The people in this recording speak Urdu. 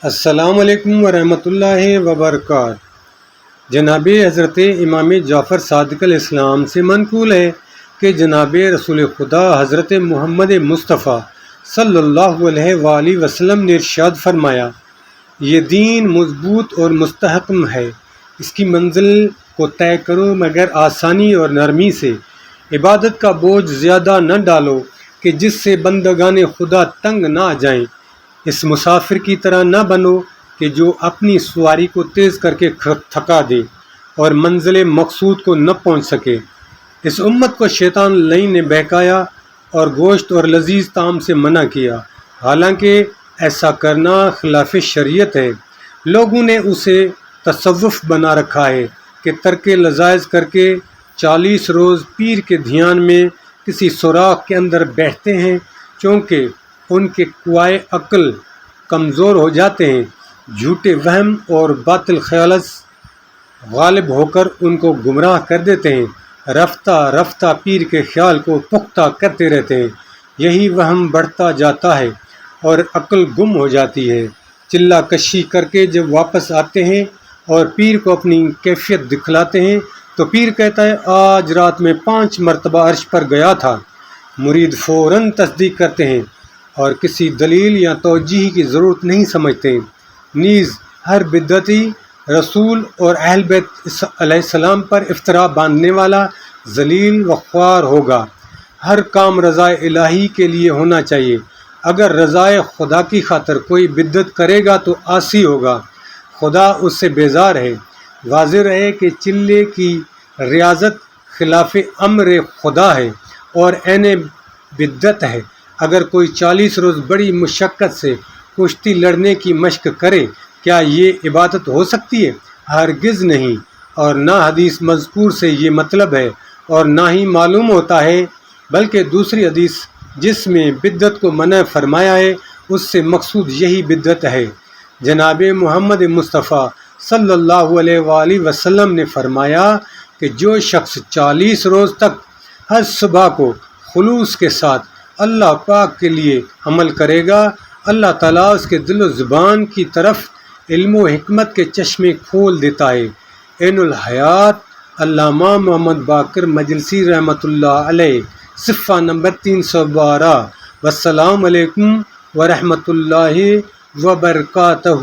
السلام علیکم ورحمۃ اللہ وبرکاتہ۔ جناب حضرت امام جعفر صادق علیہ السلام سے منقول ہے کہ جناب رسول خدا حضرت محمد مصطفیٰ صلی اللہ علیہ وآلہ وسلم نے ارشاد فرمایا، یہ دین مضبوط اور مستحکم ہے، اس کی منزل کو طے کرو مگر آسانی اور نرمی سے، عبادت کا بوجھ زیادہ نہ ڈالو کہ جس سے بندگان خدا تنگ نہ آ جائیں، اس مسافر کی طرح نہ بنو کہ جو اپنی سواری کو تیز کر کے تھکا دے اور منزل مقصود کو نہ پہنچ سکے۔ اس امت کو شیطان لعین نے بہکایا اور گوشت اور لذیذ طعام سے منع کیا، حالانکہ ایسا کرنا خلاف شریعت ہے۔ لوگوں نے اسے تصوف بنا رکھا ہے کہ ترک لذائذ کر کے 40 روز پیر کے دھیان میں کسی سوراخ کے اندر بیٹھتے ہیں، چونکہ ان کے قوائے عقل کمزور ہو جاتے ہیں۔ جھوٹے وہم اور باطل خیالات غالب ہو کر ان کو گمراہ کر دیتے ہیں، رفتہ رفتہ پیر کے خیال کو پختہ کرتے رہتے ہیں، یہی وہم بڑھتا جاتا ہے اور عقل گم ہو جاتی ہے۔ چلہ کشی کر کے جب واپس آتے ہیں اور پیر کو اپنی کیفیت دکھلاتے ہیں تو پیر کہتا ہے، آج رات میں 5 مرتبہ عرش پر گیا تھا۔ مرید فوراً تصدیق کرتے ہیں اور کسی دلیل یا توجیہ کی ضرورت نہیں سمجھتے۔ نیز ہر بدعتی رسول اور اہل بیت علیہ السلام پر افطرا باندھنے والا ذلیل و خوار ہوگا۔ ہر کام رضا الہی کے لیے ہونا چاہیے۔ اگر رضا خدا کی خاطر کوئی بدعت کرے گا تو عاصی ہوگا، خدا اس سے بیزار ہے۔ واضح رہے کہ چلے کی ریاضت خلاف امر خدا ہے اور عین بدعت ہے۔ اگر کوئی 40 روز بڑی مشقت سے کشتی لڑنے کی مشق کرے، کیا یہ عبادت ہو سکتی ہے؟ ہرگز نہیں، اور نہ حدیث مذکور سے یہ مطلب ہے اور نہ ہی معلوم ہوتا ہے، بلکہ دوسری حدیث جس میں بدعت کو منع فرمایا ہے اس سے مقصود یہی بدعت ہے۔ جناب محمد مصطفیٰ صلی اللہ علیہ وآلہ وسلم نے فرمایا کہ جو شخص 40 روز تک ہر صبح کو خلوص کے ساتھ اللہ پاک کے لیے عمل کرے گا، اللہ تعالیٰ اس کے دل و زبان کی طرف علم و حکمت کے چشمے کھول دیتا ہے۔ عین الحیات علامہ محمد باقر مجلسی رحمۃ اللہ علیہ، صفحہ نمبر 312۔ والسلام علیکم ورحمۃ اللہ وبرکاتہ۔